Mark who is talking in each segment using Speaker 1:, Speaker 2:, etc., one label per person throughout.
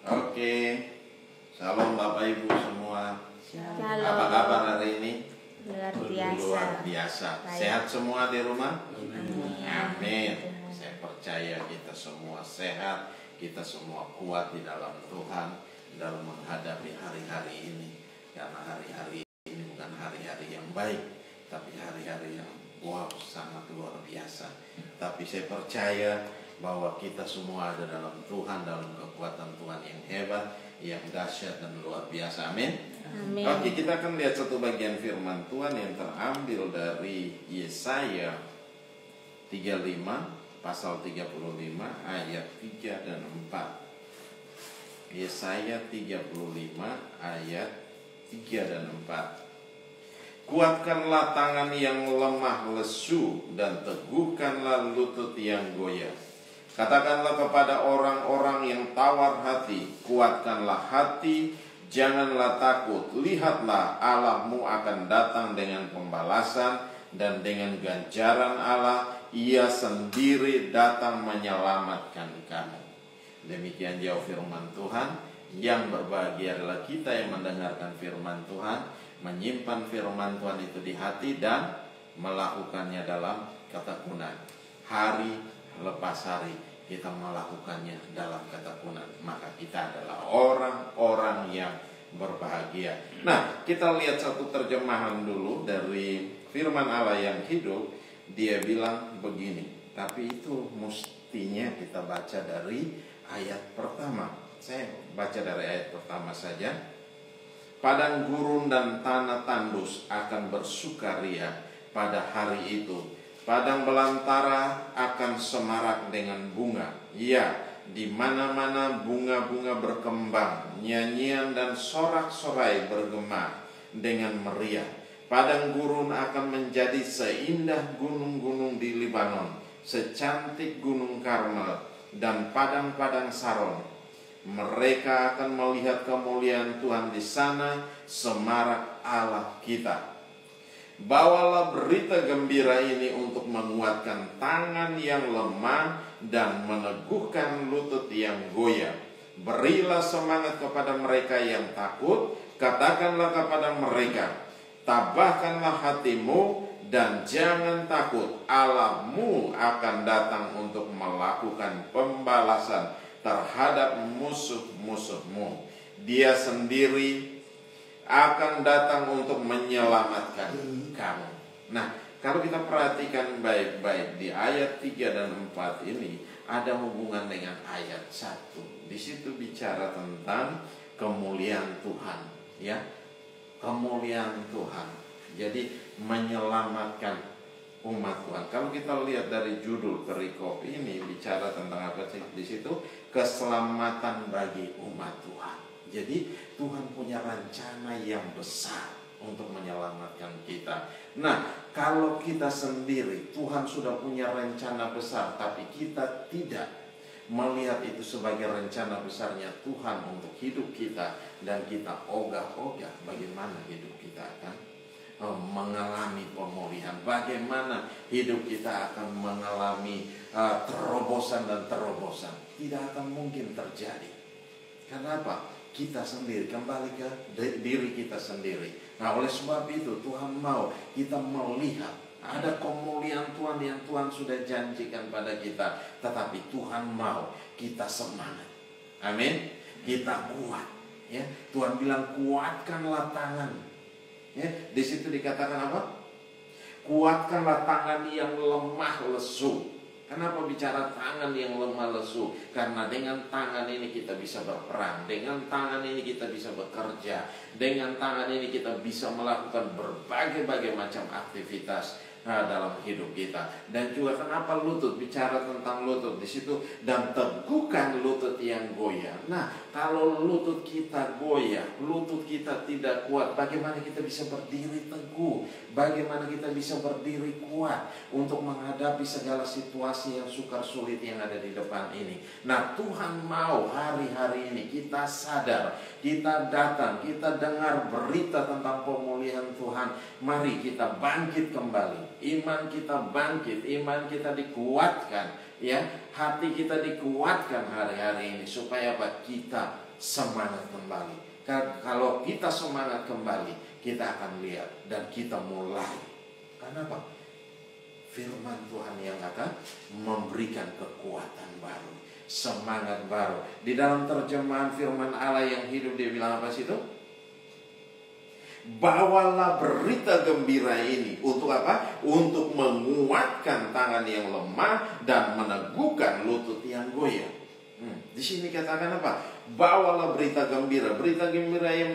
Speaker 1: Oke, Shalom Bapak Ibu semua.
Speaker 2: Shalom.
Speaker 1: Apa kabar hari ini?
Speaker 2: Luar biasa.
Speaker 1: Luar biasa.
Speaker 2: Baik.
Speaker 1: Sehat semua di rumah?
Speaker 2: Amin.
Speaker 1: Amin. Saya percaya kita semua sehat, kita semua kuat di dalam Tuhan dalam menghadapi hari-hari ini. Karena hari-hari ini bukan hari-hari yang baik, tapi hari-hari yang sangat luar biasa. Tapi saya percaya bahwa kita semua ada dalam Tuhan, dalam kekuatan Tuhan yang hebat, yang dahsyat dan luar biasa. Amin.
Speaker 2: Amin.
Speaker 1: Oke, kita akan lihat satu bagian firman Tuhan yang terambil dari Yesaya 35 pasal 35 ayat 3 dan 4. Yesaya 35 ayat 3 dan 4. Kuatkanlah tangan yang lemah lesu dan teguhkanlah lutut yang goyah. Katakanlah kepada orang-orang yang tawar hati, kuatkanlah hati, janganlah takut. Lihatlah, Allahmu akan datang dengan pembalasan dan dengan ganjaran Allah. Ia sendiri datang menyelamatkan kamu. Demikian jauh firman Tuhan. Yang berbahagia adalah kita yang mendengarkan firman Tuhan, menyimpan firman Tuhan itu di hati dan melakukannya dalam ketekunan. Hari lepas hari kita melakukannya dalam ketekunan, maka kita adalah orang-orang yang berbahagia. Nah, kita lihat satu terjemahan dulu dari firman Allah yang hidup. Dia bilang begini, tapi itu mestinya kita baca dari ayat pertama. Saya baca dari ayat pertama saja. Padang gurun dan tanah tandus akan bersukaria pada hari itu. Padang belantara akan semarak dengan bunga. Ya, di mana-mana bunga-bunga berkembang, nyanyian dan sorak-sorai bergema dengan meriah. Padang gurun akan menjadi seindah gunung-gunung di Libanon, secantik gunung Karmel dan padang-padang Saron. Mereka akan melihat kemuliaan Tuhan di sana, semarak Allah kita. Bawalah berita gembira ini untuk menguatkan tangan yang lemah dan meneguhkan lutut yang goyah. Berilah semangat kepada mereka yang takut. Katakanlah kepada mereka, tabahkanlah hatimu dan jangan takut. Allahmu akan datang untuk melakukan pembalasan terhadap musuh-musuhmu. Dia sendiri akan datang untuk menyelamatkan kamu. Nah, kalau kita perhatikan baik-baik di ayat 3 dan 4 ini ada hubungan dengan ayat 1. Di situ bicara tentang kemuliaan Tuhan, ya. Kemuliaan Tuhan. Jadi menyelamatkan umat Tuhan. Kalau kita lihat dari judul perikop ini bicara tentang apa sih di situ? Keselamatan bagi umat Tuhan. Jadi Tuhan punya rencana yang besar untuk menyelamatkan kita. Nah, kalau kita sendiri, Tuhan sudah punya rencana besar, tapi kita tidak melihat itu sebagai rencana besarnya Tuhan untuk hidup kita, dan kita ogah-ogah bagaimana hidup kita akan mengalami pemulihan, bagaimana hidup kita akan mengalami terobosan dan terobosan. Tidak akan mungkin terjadi. Kenapa? Kita sendiri, kembali ke diri kita sendiri. Nah, oleh sebab itu Tuhan mau kita melihat ada kemuliaan Tuhan yang Tuhan sudah janjikan pada kita. Tetapi Tuhan mau kita semangat. Amin. Kita kuat, ya. Tuhan bilang kuatkanlah tangan. Ya, di situ dikatakan apa? Kuatkanlah tangan yang lemah lesu. Kenapa bicara tangan yang lemah lesu? Karena dengan tangan ini kita bisa berperang, dengan tangan ini kita bisa bekerja, dengan tangan ini kita bisa melakukan berbagai macam aktivitas dalam hidup kita. Dan juga kenapa lutut? Bicara tentang lutut di situ, dan teguhkan lutut yang goyah. Nah, kalau lutut kita goyah, lutut kita tidak kuat, bagaimana kita bisa berdiri teguh? Bagaimana kita bisa berdiri kuat untuk menghadapi segala situasi yang sukar sulit yang ada di depan ini? Nah, Tuhan mau hari-hari ini kita sadar, kita datang, kita dengar berita tentang pemulihan Tuhan. Mari kita bangkit kembali. Iman kita bangkit, iman kita dikuatkan. Ya, hati kita dikuatkan hari-hari ini supaya apa? Kita semangat kembali. Kalau kita semangat kembali, kita akan lihat dan kita mulai. Karena apa? Firman Tuhan yang akan memberikan kekuatan baru, semangat baru. Di dalam terjemahan firman Allah yang hidup, dia bilang apa sih itu? Bawalah berita gembira ini untuk apa? Untuk menguatkan tangan yang lemah dan meneguhkan lutut yang goyah. Di sini katakan apa? Bawalah berita gembira. Berita gembira yang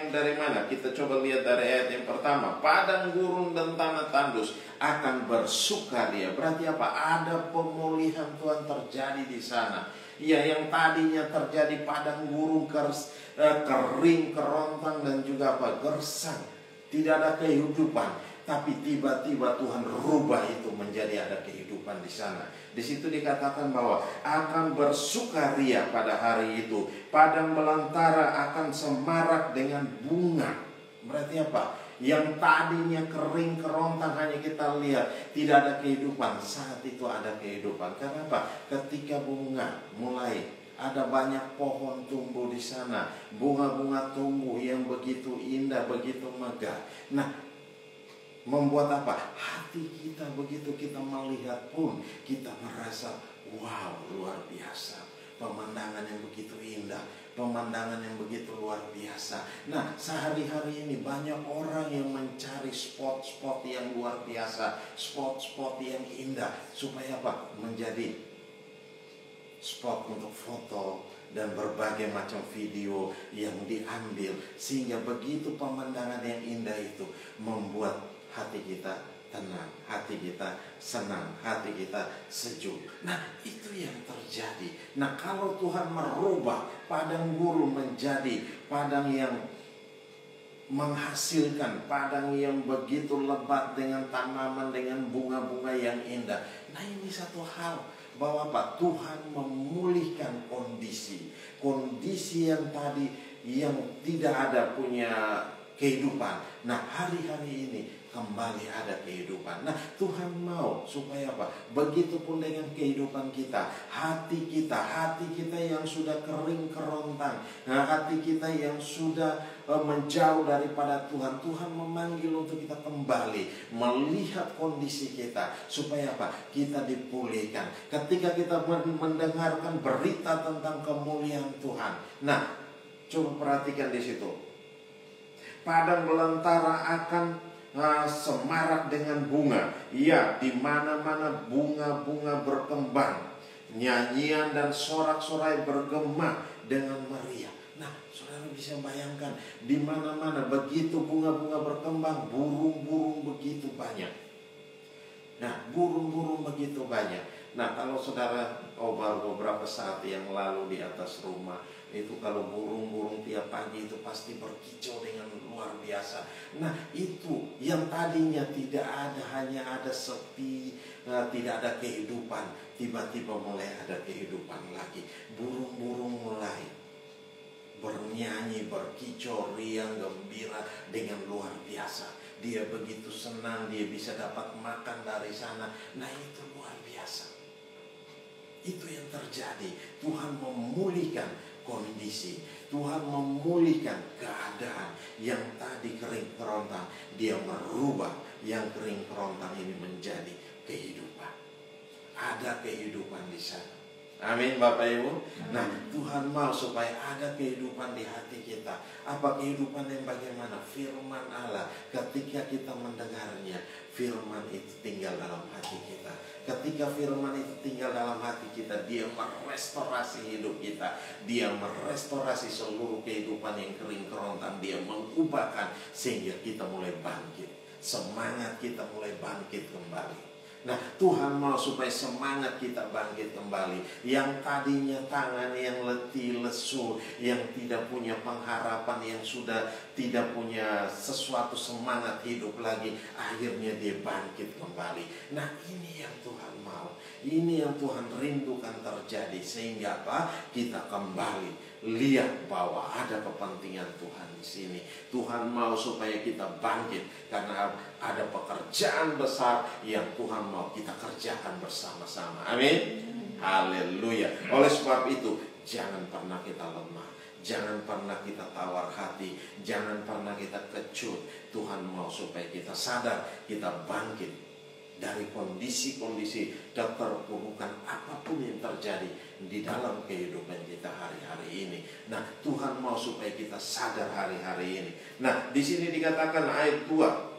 Speaker 1: dari mana? Kita coba lihat dari ayat yang pertama. Padang gurun dan tanah tandus akan bersukaria. Berarti apa? Ada pemulihan Tuhan terjadi di sana. Ya, yang tadinya terjadi padang gurun, kering, kerontang dan juga apa? Gersang. Tidak ada kehidupan. Tapi tiba-tiba Tuhan rubah itu menjadi ada kehidupan di sana. Di situ dikatakan bahwa akan bersukaria pada hari itu. Padang belantara akan semarak dengan bunga. Berarti apa? Yang tadinya kering kerontang hanya kita lihat tidak ada kehidupan, saat itu ada kehidupan. Karena apa? Ketika bunga mulai ada banyak pohon tumbuh di sana, bunga-bunga tumbuh yang begitu indah, begitu megah. Nah, membuat apa? Hati kita begitu kita melihat pun kita merasa wow, luar biasa. Pemandangan yang begitu indah, pemandangan yang begitu luar biasa. Nah, sehari-hari ini banyak orang yang mencari spot-spot yang luar biasa, spot-spot yang indah, supaya apa? Menjadi spot untuk foto dan berbagai macam video yang diambil, sehingga begitu pemandangan yang indah itu membuat hati kita tenang, hati kita senang, hati kita sejuk. Nah, itu yang terjadi. Nah, kalau Tuhan merubah padang gurun menjadi padang yang menghasilkan, padang yang begitu lebat dengan tanaman, dengan bunga-bunga yang indah. Nah, ini satu hal bahwa apa? Tuhan memulihkan kondisi yang tadi yang tidak ada punya kehidupan. Nah, hari-hari ini kembali ada kehidupan. Nah, Tuhan mau supaya apa? Begitupun dengan kehidupan kita, hati kita yang sudah kering kerontang, hati kita yang sudah menjauh daripada Tuhan. Tuhan memanggil untuk kita kembali melihat kondisi kita, supaya apa? Kita dipulihkan. Ketika kita mendengarkan berita tentang kemuliaan Tuhan. Nah, coba perhatikan di situ. Padang belantara akan semarak dengan bunga. Ya, di mana-mana bunga-bunga berkembang. Nyanyian dan sorak-sorai bergema dengan meriah. Nah, saudara bisa bayangkan, di mana-mana begitu bunga-bunga berkembang, burung-burung begitu banyak. Nah, burung-burung begitu banyak. Nah, kalau saudara baru beberapa saat yang lalu di atas rumah, itu kalau burung-burung tiap pagi itu pasti berkicau dengan luar biasa. Nah, itu yang tadinya tidak ada, hanya ada sepi, tidak ada kehidupan, tiba-tiba mulai ada kehidupan lagi. Burung-burung mulai bernyanyi, berkicau, riang, gembira dengan luar biasa. Dia begitu senang, dia bisa dapat makan dari sana. Nah, itu luar biasa. Itu yang terjadi. Tuhan memulihkan kondisi, Tuhan memulihkan keadaan yang tadi kering kerontang. Dia merubah yang kering kerontang ini menjadi kehidupan. Ada kehidupan di sana. Amin, Bapak Ibu. Nah, Tuhan mau supaya ada kehidupan di hati kita. Apa kehidupan yang bagaimana? Firman Allah. Ketika kita mendengarnya, firman itu tinggal dalam hati kita. Ketika firman itu tinggal dalam hati kita, dia merestorasi hidup kita. Dia merestorasi seluruh kehidupan yang kering kerontang. Dia mengubahkan sehingga kita mulai bangkit. Semangat kita mulai bangkit kembali. Nah, Tuhan mau supaya semangat kita bangkit kembali. Yang tadinya tangan yang letih, lesu, yang tidak punya pengharapan, yang sudah tidak punya sesuatu semangat hidup lagi, akhirnya dia bangkit kembali. Nah, ini yang Tuhan mau. Ini yang Tuhan rindukan terjadi. Sehingga apa? Kita kembali lihat bahwa ada kepentingan Tuhan di sini. Tuhan mau supaya kita bangkit karena ada pekerjaan besar yang Tuhan mau kita kerjakan bersama-sama. Amin. Haleluya. Oleh sebab itu, jangan pernah kita lemah, jangan pernah kita tawar hati, jangan pernah kita kecut. Tuhan mau supaya kita sadar, kita bangkit dari kondisi-kondisi keterpurukan apapun yang terjadi di dalam kehidupan kita hari-hari ini. Nah, Tuhan mau supaya kita sadar hari-hari ini. Nah, di sini dikatakan ayat 2.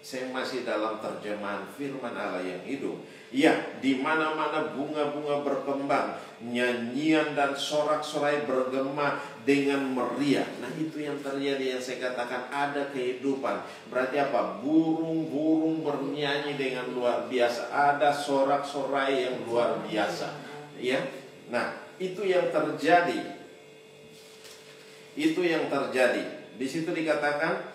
Speaker 1: Saya masih dalam terjemahan firman Allah yang hidup. Ya, di mana-mana bunga-bunga berkembang, nyanyian dan sorak-sorai bergema dengan meriah. Nah, itu yang terjadi, yang saya katakan ada kehidupan. Berarti apa? Burung-burung bernyanyi dengan luar biasa. Ada sorak-sorai yang luar biasa. Ya. Nah, itu yang terjadi. Itu yang terjadi. Di situ dikatakan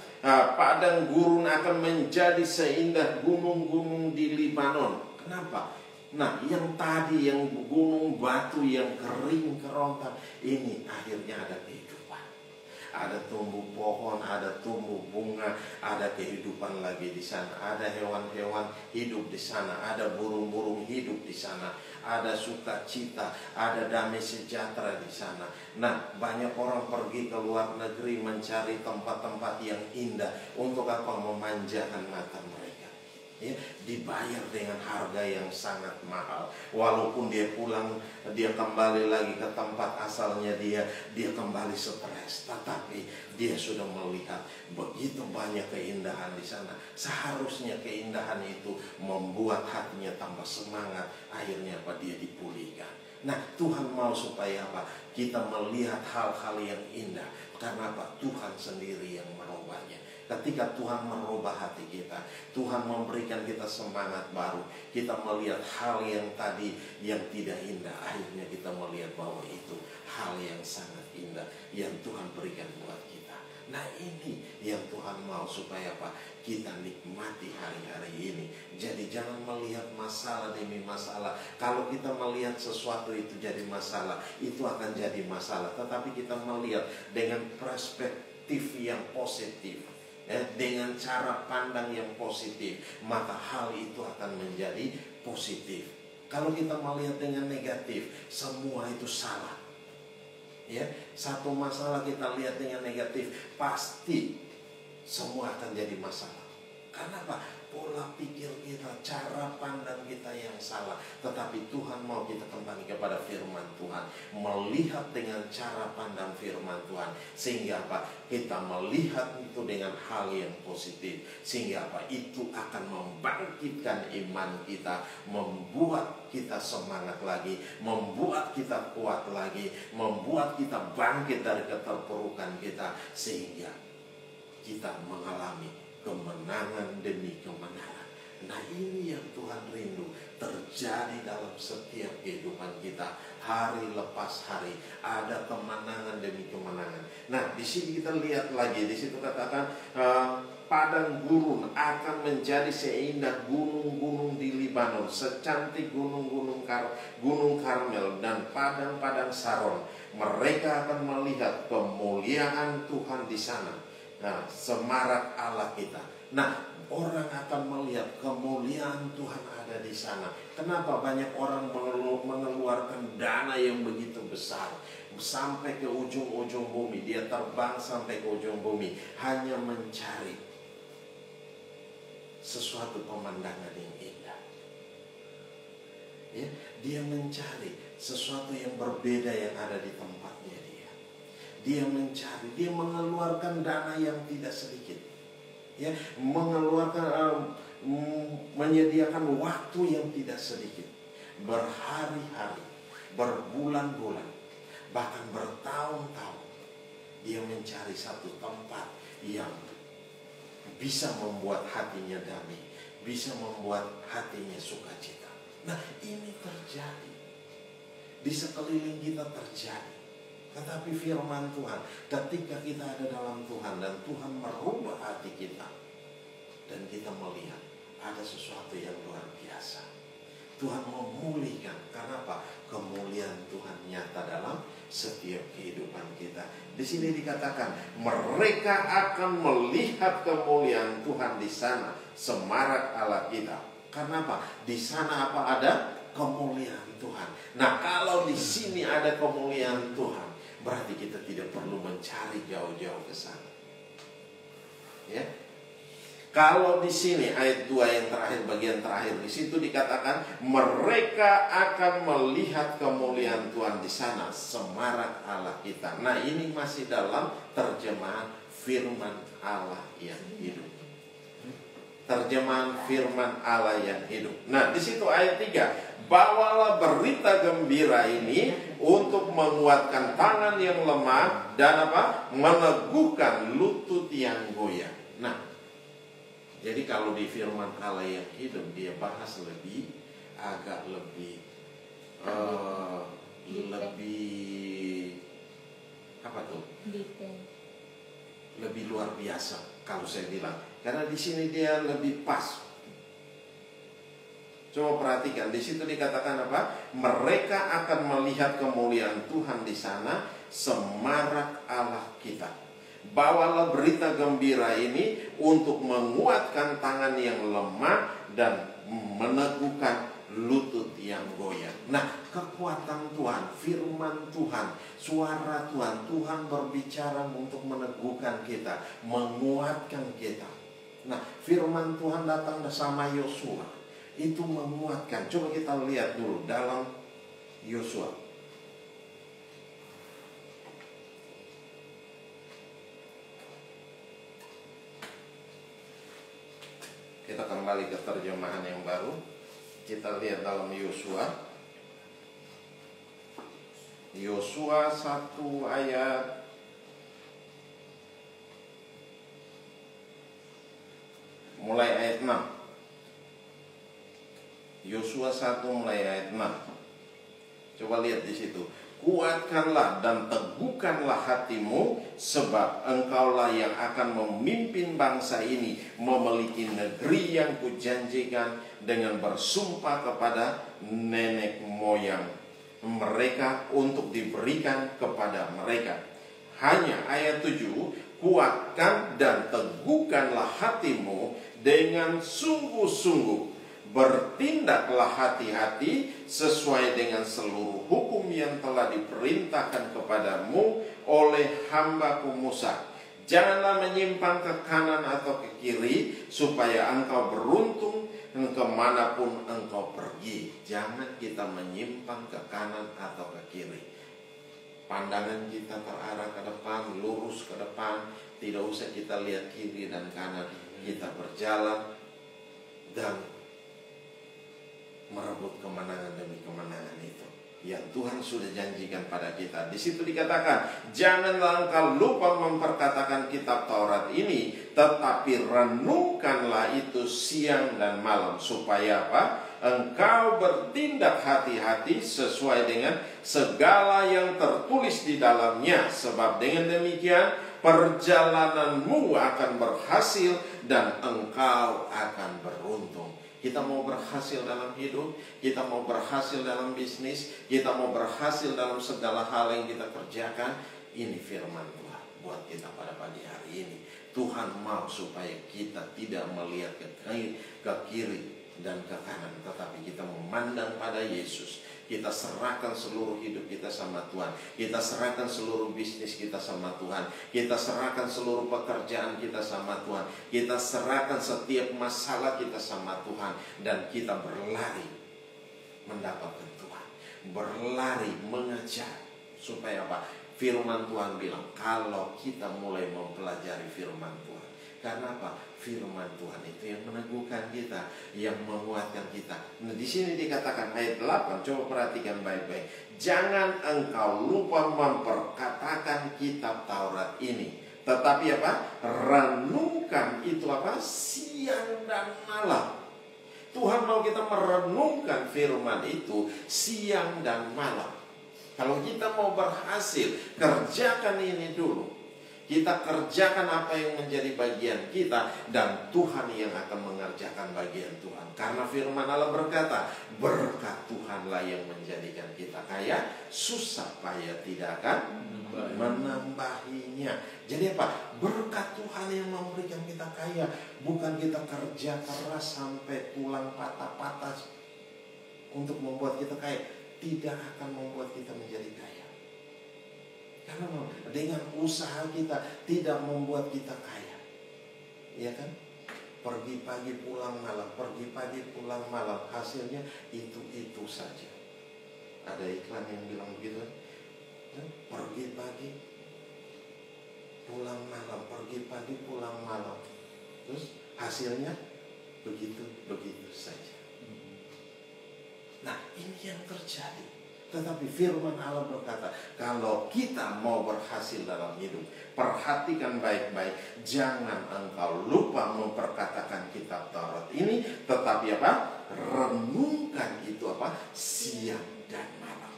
Speaker 1: padang gurun akan menjadi seindah gunung-gunung di Libanon. Kenapa? Nah, yang tadi yang gunung batu yang kering kerontang, ini akhirnya ada kehidupan. Ada tumbuh pohon, ada tumbuh bunga, ada kehidupan lagi di sana. Ada hewan-hewan hidup di sana, ada burung-burung hidup di sana. Ada sukacita, ada damai sejahtera di sana. Nah, banyak orang pergi ke luar negeri mencari tempat-tempat yang indah. Untuk apa? Memanjakan mata mereka. Ya, dibayar dengan harga yang sangat mahal. Walaupun dia pulang, dia kembali lagi ke tempat asalnya dia kembali stres. Tetapi dia sudah melihat begitu banyak keindahan di sana. Seharusnya keindahan itu membuat hatinya tambah semangat. Akhirnya apa? Dia dipulihkan. Nah, Tuhan mau supaya apa? Kita melihat hal-hal yang indah. Karena apa? Tuhan sendiri yang merubahnya. Ketika Tuhan merubah hati kita, Tuhan memberikan kita semangat baru. Kita melihat hal yang tadi yang tidak indah, akhirnya kita melihat bahwa itu hal yang sangat indah yang Tuhan berikan buat kita. Nah, ini yang Tuhan mau supaya apa? Kita nikmati hari-hari ini. Jadi jangan melihat masalah demi masalah. Kalau kita melihat sesuatu itu jadi masalah, itu akan jadi masalah. Tetapi kita melihat dengan perspektif yang positif, dengan cara pandang yang positif, maka hal itu akan menjadi positif. Kalau kita melihat dengan negatif, semua itu salah. Ya, satu masalah kita lihat dengan negatif, pasti semua akan jadi masalah. Karena apa? Pola pikir kita, cara pandang kita yang salah. Tetapi Tuhan mau kita kembali kepada firman Tuhan, melihat dengan cara pandang firman Tuhan, sehingga apa? Kita melihat itu dengan hal yang positif, sehingga apa? Itu akan membangkitkan iman kita, membuat kita semangat lagi, membuat kita kuat lagi, membuat kita bangkit dari keterpurukan kita, sehingga kita mengalami kemenangan demi kemenangan. Nah, ini yang Tuhan rindu terjadi dalam setiap kehidupan kita. Hari lepas hari ada kemenangan demi kemenangan. Nah, di sini kita lihat lagi, di situ katakan padang gurun akan menjadi seindah gunung-gunung di Libanon, secantik gunung-gunung Gunung Karmel dan padang-padang Saron. Mereka akan melihat kemuliaan Tuhan di sana. Nah, semarak Allah kita. Nah, orang akan melihat kemuliaan Tuhan ada di sana. Kenapa banyak orang mengeluarkan dana yang begitu besar sampai ke ujung-ujung bumi? Dia terbang sampai ke ujung bumi hanya mencari sesuatu pemandangan yang indah. Ya, dia mencari sesuatu yang berbeda yang ada di tempatnya dia. Dia mencari, dia mengeluarkan dana yang tidak sedikit, ya, menyediakan waktu yang tidak sedikit, berhari-hari, berbulan-bulan, bahkan bertahun-tahun. Dia mencari satu tempat yang bisa membuat hatinya damai, bisa membuat hatinya sukacita. Nah, ini terjadi di sekeliling kita terjadi. Tetapi firman Tuhan, ketika kita ada dalam Tuhan dan Tuhan merubah hati kita, dan kita melihat ada sesuatu yang luar biasa. Tuhan memulihkan. Karena apa? Kemuliaan Tuhan nyata dalam setiap kehidupan kita. Di sini dikatakan mereka akan melihat kemuliaan Tuhan di sana, semarak Allah kita. Karena apa? Di sana apa ada? kemuliaan Tuhan. Nah, kalau di sini ada kemuliaan Tuhan, berarti kita tidak perlu mencari jauh-jauh ke sana. Ya. Kalau di sini ayat 2 yang terakhir, bagian terakhir, di situ dikatakan mereka akan melihat kemuliaan Tuhan di sana, semarak Allah kita. Nah, ini masih dalam terjemahan firman Allah yang hidup. Terjemahan firman Allah yang hidup. Nah, di situ ayat 3, bawalah berita gembira ini untuk menguatkan tangan yang lemah dan meneguhkan lutut yang goyah. Nah, jadi kalau di firman Allah yang hidup, dia bahas agak lebih apa tuh? Detail. Lebih luar biasa kalau saya bilang. Karena di sini dia lebih pas. Coba perhatikan, di situ dikatakan apa? Mereka akan melihat kemuliaan Tuhan di sana, semarak Allah kita. Bawalah berita gembira ini untuk menguatkan tangan yang lemah dan meneguhkan lutut yang goyah. Nah, kekuatan Tuhan, firman Tuhan, suara Tuhan, Tuhan berbicara untuk meneguhkan kita, menguatkan kita. Nah, firman Tuhan datang bersama Yosua, itu menguatkan. Coba kita lihat dulu dalam Yosua. Kita kembali ke terjemahan yang baru. Kita lihat dalam Yosua. Yosua 1 ayat mulai ayat 6. Yosua 1 mulai ayat 6. Coba lihat di situ. Kuatkanlah dan teguhkanlah hatimu, sebab engkaulah yang akan memimpin bangsa ini memiliki negeri yang kujanjikan dengan bersumpah kepada nenek moyang mereka untuk diberikan kepada mereka. Hanya ayat 7, kuatkan dan teguhkanlah hatimu dengan sungguh-sungguh. Bertindaklah hati-hati sesuai dengan seluruh hukum yang telah diperintahkan kepadamu oleh hamba-Ku Musa. Janganlah menyimpang ke kanan atau ke kiri, supaya engkau beruntung kemanapun engkau pergi. Jangan kita menyimpang ke kanan atau ke kiri. Pandangan kita terarah ke depan, lurus ke depan. Tidak usah kita lihat kiri dan kanan. Kita berjalan dan merebut kemenangan demi kemenangan itu yang Tuhan sudah janjikan pada kita. Di situ dikatakan, janganlah engkau lupa memperkatakan kitab Taurat ini, tetapi renungkanlah itu siang dan malam, supaya apa? Engkau bertindak hati-hati sesuai dengan segala yang tertulis di dalamnya. Sebab dengan demikian perjalananmu akan berhasil dan engkau akan beruntung. Kita mau berhasil dalam hidup, kita mau berhasil dalam bisnis, kita mau berhasil dalam segala hal yang kita kerjakan. Ini firman Tuhan buat kita pada pagi hari ini. Tuhan mau supaya kita tidak melihat ke kiri dan ke kanan, tetapi kita memandang pada Yesus. Kita serahkan seluruh hidup kita sama Tuhan. Kita serahkan seluruh bisnis kita sama Tuhan. Kita serahkan seluruh pekerjaan kita sama Tuhan. Kita serahkan setiap masalah kita sama Tuhan. Dan kita berlari mendapatkan Tuhan. Berlari mengejar. Supaya apa? Firman Tuhan bilang, kalau kita mulai mempelajari firman Tuhan. Karena apa? Firman Tuhan itu yang meneguhkan kita, yang menguatkan kita. Nah, di sini dikatakan ayat 8, coba perhatikan baik-baik. Jangan engkau lupa memperkatakan kitab Taurat ini, tetapi apa? Renungkan itu apa? Siang dan malam. Tuhan mau kita merenungkan firman itu siang dan malam. Kalau kita mau berhasil, kerjakan ini dulu. Kita kerjakan apa yang menjadi bagian kita, dan Tuhan yang akan mengerjakan bagian Tuhan. Karena firman Allah berkata, berkat Tuhanlah yang menjadikan kita kaya, susah payah tidak akan menambahinya. Jadi apa? Berkat Tuhan yang memberikan kita kaya, bukan kita kerja keras sampai tulang patah-patah. untuk membuat kita kaya, tidak akan membuat kita menjadi kaya. Karena dengan usaha kita tidak membuat kita kaya. Iya kan? Pergi pagi pulang malam, pergi pagi pulang malam, hasilnya itu saja. Ada iklan yang bilang begitu, pergi pagi pulang malam, pergi pagi pulang malam, terus hasilnya begitu saja. Nah, ini yang terjadi. Tetapi firman Allah berkata, kalau kita mau berhasil dalam hidup, perhatikan baik-baik, jangan engkau lupa memperkatakan kitab Taurat ini, tetapi apa? Renungkan itu apa? Siang dan malam.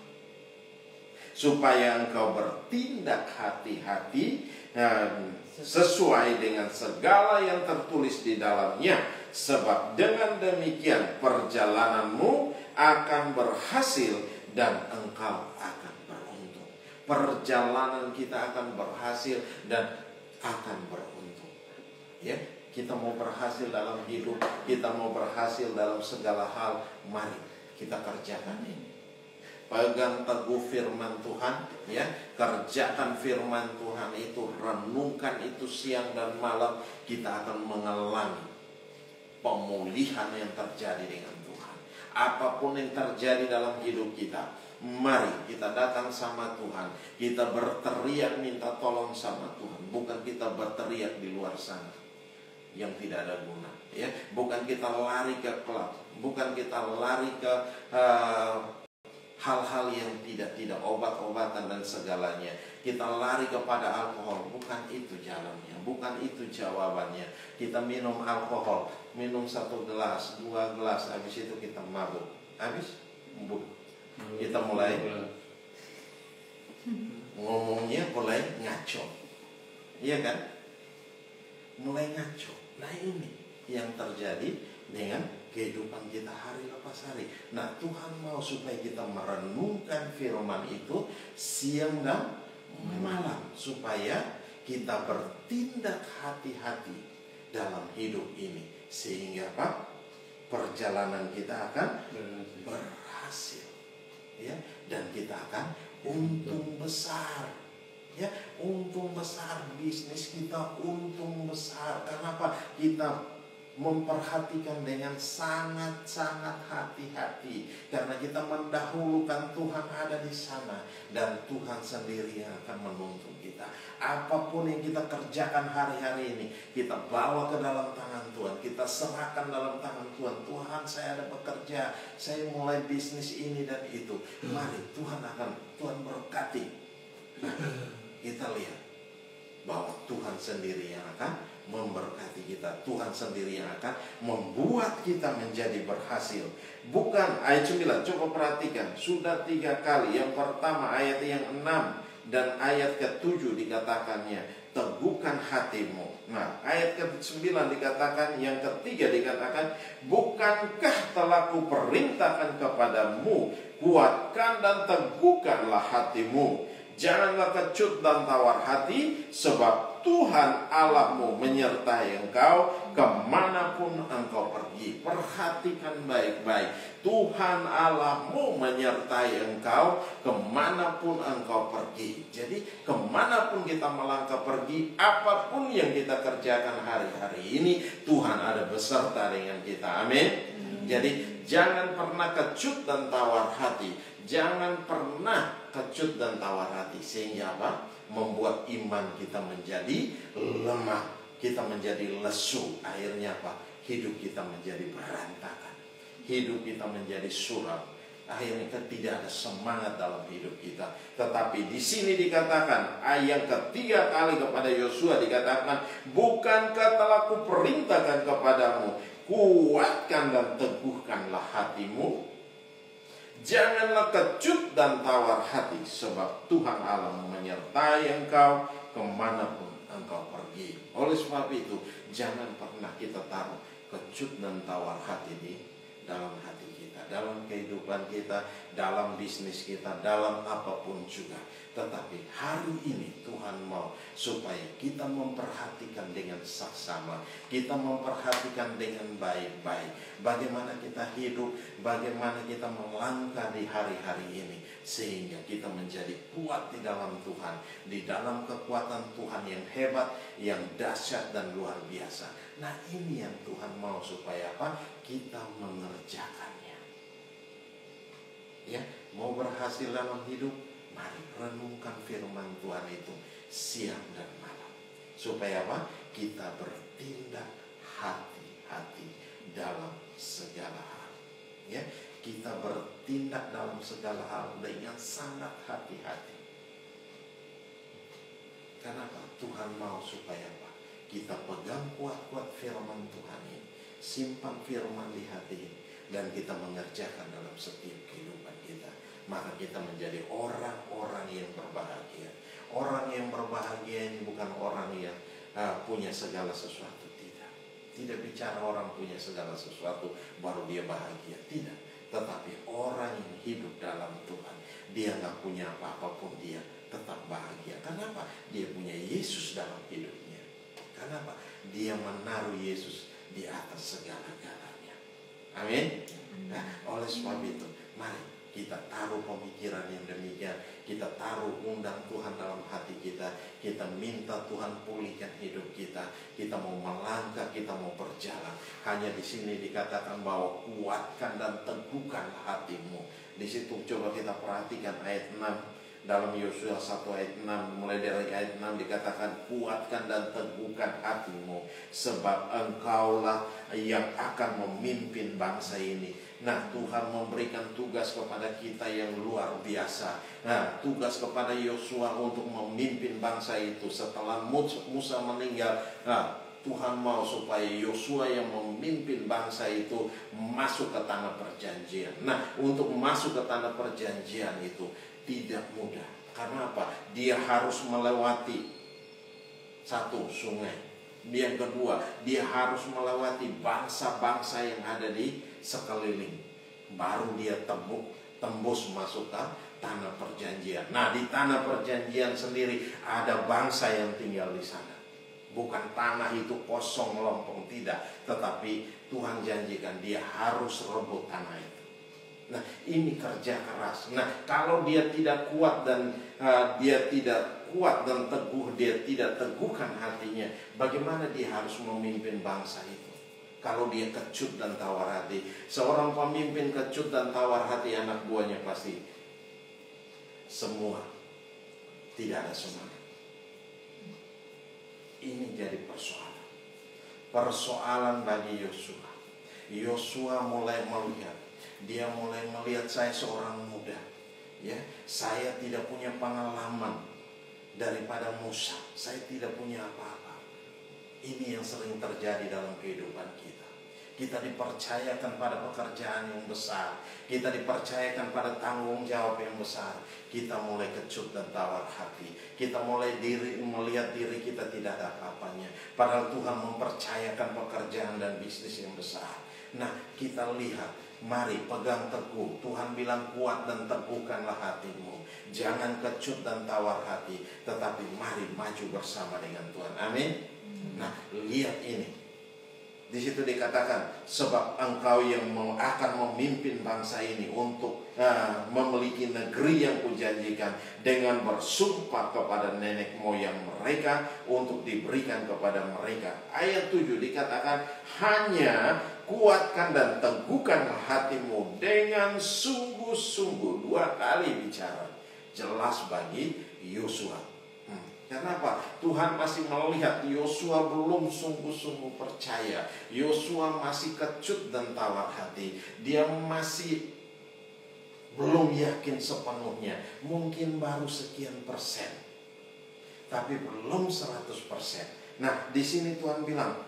Speaker 1: Supaya engkau bertindak hati-hati sesuai dengan segala yang tertulis di dalamnya. Sebab dengan demikian perjalananmu akan berhasil dan engkau akan beruntung. Perjalanan kita akan berhasil dan akan beruntung. Ya, kita mau berhasil dalam hidup, kita mau berhasil dalam segala hal, mari kita kerjakan ini. Pegang teguh firman Tuhan, ya, kerjakan firman Tuhan itu, renungkan itu siang dan malam, kita akan mengalami pemulihan yang terjadi dengan Tuhan. Apapun yang terjadi dalam hidup kita, mari kita datang sama Tuhan, kita berteriak minta tolong sama Tuhan, bukan kita berteriak di luar sana yang tidak ada guna, ya, bukan kita lari ke klub, bukan kita lari ke hal-hal yang tidak obat-obatan dan segalanya. Kita lari kepada alkohol, bukan itu jalannya, bukan itu jawabannya. Kita minum alkohol, minum 1 gelas, 2 gelas, habis itu kita mabuk, habis kita mulai ngomongnya mulai ngaco, iya kan? Mulai ngaco. Nah, ini yang terjadi dengan kehidupan kita hari lepas hari. Nah, Tuhan mau supaya kita merenungkan firman itu siang dan malam, supaya kita bertindak hati-hati dalam hidup ini, sehingga apa? Perjalanan kita akan berhasil, ya, dan kita akan untung besar. Ya, untung besar, bisnis kita untung besar. Kenapa? Kita memperhatikan dengan sangat-sangat hati-hati, karena kita mendahulukan Tuhan ada di sana, dan Tuhan sendiri yang akan menuntun kita. Apapun yang kita kerjakan hari-hari ini, kita bawa ke dalam tangan Tuhan, kita serahkan dalam tangan Tuhan. Tuhan, saya ada bekerja, saya mulai bisnis ini dan itu. Mari Tuhan berkati. Nah, kita lihat bahwa Tuhan sendiri yang akan memberkati kita. Tuhan sendiri yang akan membuat kita menjadi berhasil. Bukan ayat 9, coba perhatikan, sudah 3 kali. Yang pertama ayat yang 6 dan ayat ke-7 dikatakannya, teguhkan hatimu. Nah, ayat ke-9 dikatakan, yang ketiga dikatakan, bukankah telah kuperintahkan kepadamu, kuatkan dan teguhkanlah hatimu. Janganlah kecut dan tawar hati, sebab Tuhan Allahmu menyertai engkau kemanapun engkau pergi. Perhatikan baik-baik, Tuhan Allahmu menyertai engkau kemanapun engkau pergi. Jadi kemanapun kita melangkah pergi, apapun yang kita kerjakan hari-hari ini, Tuhan ada beserta dengan kita. Amin. Jadi jangan pernah kecut dan tawar hati. Jangan pernah kecut dan tawar hati, sehingga apa? Membuat iman kita menjadi lemah, kita menjadi lesu. Akhirnya apa? Hidup kita menjadi berantakan, hidup kita menjadi suram. Akhirnya tidak ada semangat dalam hidup kita. Tetapi di sini dikatakan, ayat ketiga kali kepada Yosua dikatakan, bukankah telah kuperintahkan kepadamu, kuatkan dan teguhkanlah hatimu. Janganlah kecut dan tawar hati, sebab Tuhan Allah menyertai engkau kemanapun engkau pergi. Oleh sebab itu, jangan pernah kita taruh kecut dan tawar hati di dalam hati kita, dalam kehidupan kita, dalam bisnis kita, dalam apapun juga. Tetapi hari ini Tuhan mau mau supaya kita memperhatikan dengan saksama, kita memperhatikan dengan baik-baik bagaimana kita hidup, bagaimana kita melangkah di hari-hari ini, sehingga kita menjadi kuat di dalam Tuhan, di dalam kekuatan Tuhan yang hebat, yang dahsyat dan luar biasa. Nah, ini yang Tuhan mau supaya apa? Kita mengerjakannya. Ya, mau berhasil dalam hidup, mari renungkan firman Tuhan itu siang dan malam. Supaya apa? Kita bertindak hati-hati dalam segala hal. Ya, kita bertindak dalam segala hal dengan sangat hati-hati. Kenapa? Tuhan mau supaya apa? Kita pegang kuat-kuat firman Tuhan ini, simpan firman di hati ini, dan kita mengerjakan dalam setiap kehidupan kita. Maka kita menjadi orang-orang yang berbahagia. Orang yang berbahagia ini bukan orang yang punya segala sesuatu. Tidak bicara orang punya segala sesuatu baru dia bahagia. Tidak. Tetapi orang yang hidup dalam Tuhan, dia gak punya apa-apa pun dia tetap bahagia. Kenapa? Dia punya Yesus dalam hidupnya. Kenapa? Dia menaruh Yesus di atas segala-galanya. Amin. Nah, oleh sebab itu, mari kita taruh pemikiran yang demikian, kita taruh undang Tuhan dalam hati kita, kita minta Tuhan pulihkan hidup kita, kita mau melangkah, kita mau berjalan. Hanya di sini dikatakan bahwa kuatkan dan teguhkan hatimu. Di situ coba kita perhatikan ayat 6 dalam Yosua 1 ayat 6, mulai dari ayat 6 dikatakan kuatkan dan teguhkan hatimu, sebab engkaulah yang akan memimpin bangsa ini. Nah, Tuhan memberikan tugas kepada kita yang luar biasa. Nah, tugas kepada Yosua untuk memimpin bangsa itu setelah Musa meninggal. Nah, Tuhan mau supaya Yosua yang memimpin bangsa itu masuk ke tanah perjanjian. Nah, untuk masuk ke tanah perjanjian itu tidak mudah. Karena apa? Dia harus melewati satu sungai. Yang kedua, dia harus melewati bangsa-bangsa yang ada di sekeliling. Baru dia tembus masuk ke tanah perjanjian. Nah, di tanah perjanjian sendiri ada bangsa yang tinggal di sana. Bukan tanah itu kosong lompong, tidak. Tetapi Tuhan janjikan dia harus rebut tanah itu. Nah, ini kerja keras. Nah, kalau dia tidak kuat dan teguh, dia tidak teguhkan hatinya, bagaimana dia harus memimpin bangsa itu? Kalau dia kecut dan tawar hati, seorang pemimpin kecut dan tawar hati, anak buahnya pasti semua tidak ada semangat. Ini jadi persoalan bagi Yosua. Yosua mulai melihat. Dia mulai melihat, saya seorang muda, ya, saya tidak punya pengalaman daripada Musa, saya tidak punya apa-apa. Ini yang sering terjadi dalam kehidupan kita. Kita dipercayakan pada pekerjaan yang besar, kita dipercayakan pada tanggung jawab yang besar, kita mulai kecut dan tawar hati. Kita mulai melihat diri kita tidak ada apa-apanya, padahal Tuhan mempercayakan pekerjaan dan bisnis yang besar. Nah, kita lihat, mari pegang teguh. Tuhan bilang kuat dan teguhkanlah hatimu. Jangan kecut dan tawar hati, tetapi mari maju bersama dengan Tuhan. Amin. Nah, lihat ini. Di situ dikatakan, sebab engkau yang akan memimpin bangsa ini untuk memiliki negeri yang kujanjikan, dengan bersumpah kepada nenek moyang mereka untuk diberikan kepada mereka. Ayat 7 dikatakan, hanya kuatkan dan teguhkanlah hatimu dengan sungguh-sungguh. 2 kali bicara, jelas bagi Yosua. Kenapa? Tuhan masih melihat Yosua belum sungguh-sungguh percaya. Yosua masih kecut dan tawar hati. Dia masih belum yakin sepenuhnya. Mungkin baru sekian persen, tapi belum 100%. Nah, di sini Tuhan bilang,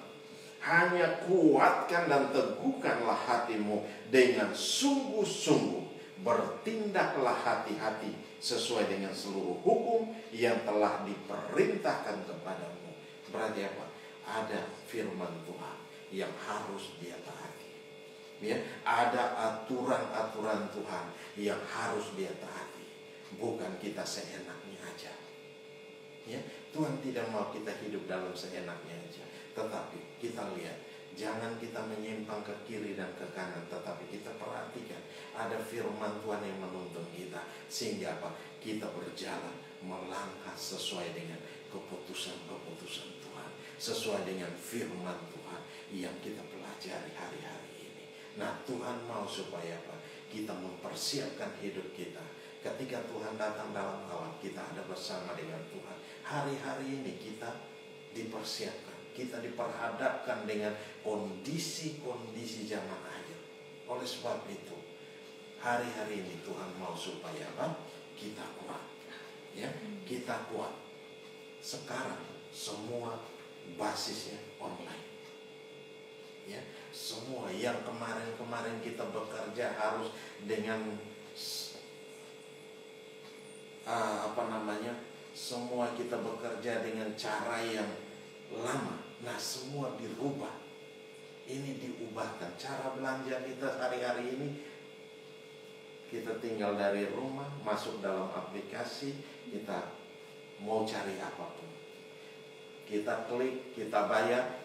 Speaker 1: hanya kuatkan dan teguhkanlah hatimu dengan sungguh-sungguh. Bertindaklah hati-hati sesuai dengan seluruh hukum yang telah diperintahkan kepadamu. Berarti apa? Ada firman Tuhan yang harus dia taati. Ya, ada aturan-aturan Tuhan yang harus dia taati. Bukan kita seenaknya aja. Ya, Tuhan tidak mau kita hidup dalam seenaknya aja. Tetapi kita lihat, jangan kita menyimpang ke kiri dan ke kanan, tetapi kita perhatikan ada firman Tuhan yang menuntun kita, sehingga apa? Kita berjalan melangkah sesuai dengan keputusan-keputusan Tuhan, sesuai dengan firman Tuhan yang kita pelajari hari-hari ini. Nah, Tuhan mau supaya apa? Kita mempersiapkan hidup kita. Ketika Tuhan datang dalam alam, kita ada bersama dengan Tuhan. Hari-hari ini kita dipersiapkan, kita diperhadapkan dengan kondisi-kondisi zaman akhir. Oleh sebab itu, hari-hari ini Tuhan mau supaya apa? Kita kuat. Ya, kita kuat. Sekarang semua basisnya online. Ya, semua yang kemarin-kemarin kita bekerja harus dengan semua kita bekerja dengan cara yang lama. Nah, semua dirubah. Ini diubahkan. Cara belanja kita hari-hari ini, kita tinggal dari rumah, masuk dalam aplikasi, kita mau cari apapun, kita klik, kita bayar,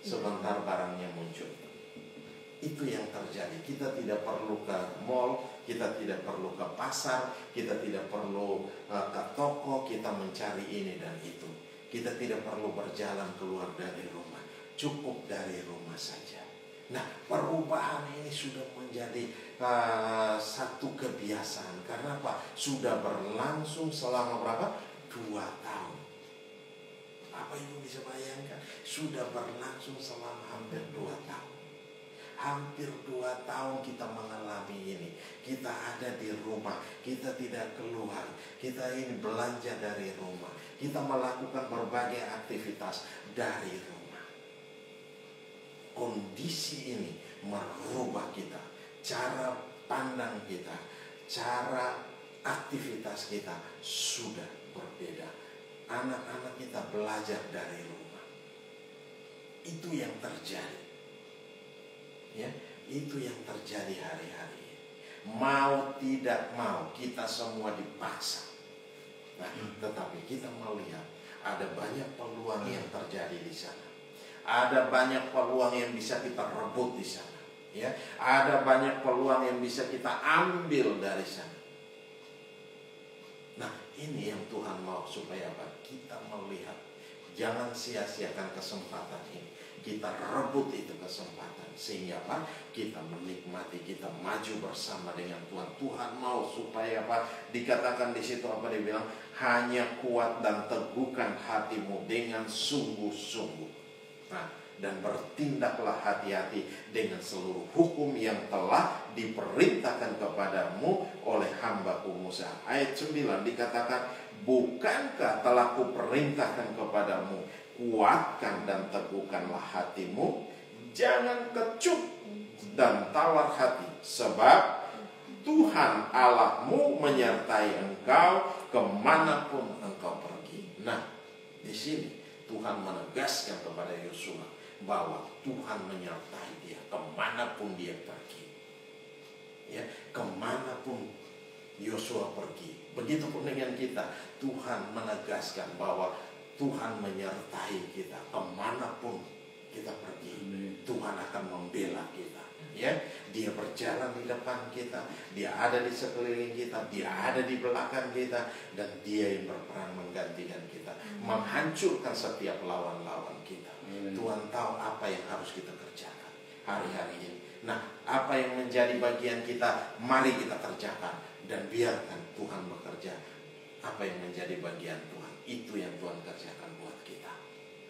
Speaker 1: sebentar barangnya muncul. Itu yang terjadi. Kita tidak perlu ke mall, kita tidak perlu ke pasar, kita tidak perlu ke toko, kita mencari ini dan itu. Kita tidak perlu berjalan keluar dari rumah, cukup dari rumah saja. Nah, perubahan ini sudah menjadi satu kebiasaan. Karena apa? Sudah berlangsung selama berapa? 2 tahun. Apa Ibu bisa bayangkan? Sudah berlangsung selama hampir 2 tahun. Hampir 2 tahun kita mengalami ini. Kita ada di rumah, kita tidak keluar, kita ini belanja dari rumah, kita melakukan berbagai aktivitas dari rumah. Kondisi ini merubah kita, cara pandang kita, cara aktivitas kita sudah berbeda. Anak-anak kita belajar dari rumah. Itu yang terjadi. Ya, itu yang terjadi hari-hari ini. Mau tidak mau, kita semua dipaksa. Nah, tetapi kita melihat ada banyak peluang yang terjadi di sana. Ada banyak peluang yang bisa kita rebut di sana. Ya, ada banyak peluang yang bisa kita ambil dari sana. Nah, ini yang Tuhan mau supaya apa? Kita melihat, jangan sia-siakan kesempatan ini. Kita rebut itu kesempatan, sehingga apa? Kita menikmati, kita maju bersama dengan Tuhan. Tuhan mau supaya apa? Dikatakan di situ apa dia bilang? Hanya kuat dan teguhkan hatimu dengan sungguh-sungguh. Nah, dan bertindaklah hati-hati dengan seluruh hukum yang telah diperintahkan kepadamu oleh hamba-Ku Musa. Ayat 9 dikatakan, bukankah telah kuperintahkan kepadamu, kuatkan dan teguhkanlah hatimu, jangan kecut dan tawar hati, sebab Tuhan Allahmu menyertai engkau kemanapun engkau pergi. Nah, di sini Tuhan menegaskan kepada Yosua bahwa Tuhan menyertai dia kemanapun dia pergi. Ya, kemanapun Yosua pergi. Begitupun dengan kita, Tuhan menegaskan bahwa Tuhan menyertai kita kemanapun kita pergi. Tuhan akan membela kita. Ya, dia berjalan di depan kita, dia ada di sekeliling kita, dia ada di belakang kita, dan dia yang berperan menggantikan kita, menghancurkan setiap lawan-lawan kita. Tuhan tahu apa yang harus kita kerjakan hari-hari ini. Nah, apa yang menjadi bagian kita, mari kita kerjakan dan biarkan Tuhan bekerja. Apa yang menjadi bagian Tuhan, itu yang Tuhan kerjakan buat kita.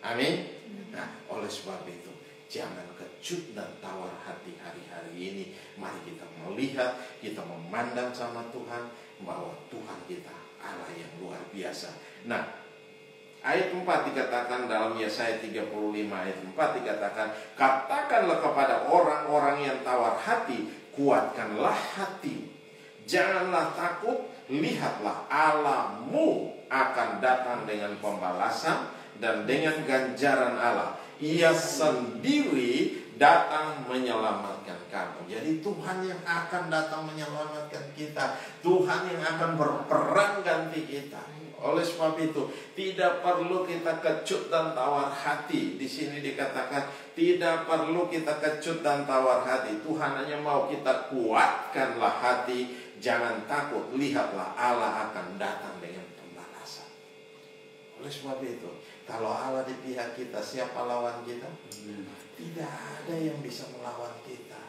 Speaker 1: Amin. Nah, oleh sebab itu, jangan kecut dan tawar hati hari-hari ini. Mari kita melihat, kita memandang sama Tuhan, bahwa Tuhan kita Allah yang luar biasa. Nah, ayat 4 dikatakan dalam Yesaya 35 ayat 4 dikatakan, katakanlah kepada orang-orang yang tawar hati, kuatkanlah hati, janganlah takut, lihatlah Allahmu akan datang dengan pembalasan dan dengan ganjaran Allah. Ia sendiri datang menyelamatkan kamu. Jadi Tuhan yang akan datang menyelamatkan kita, Tuhan yang akan berperang ganti kita. Oleh sebab itu, tidak perlu kita kecut dan tawar hati. Di sini dikatakan tidak perlu kita kecut dan tawar hati. Tuhan hanya mau kita kuatkanlah hati, jangan takut. Lihatlah Allah akan datang dengan pembalasan. Oleh sebab itu, kalau Allah di pihak kita, siapa lawan kita? Tidak ada yang bisa melawan kita.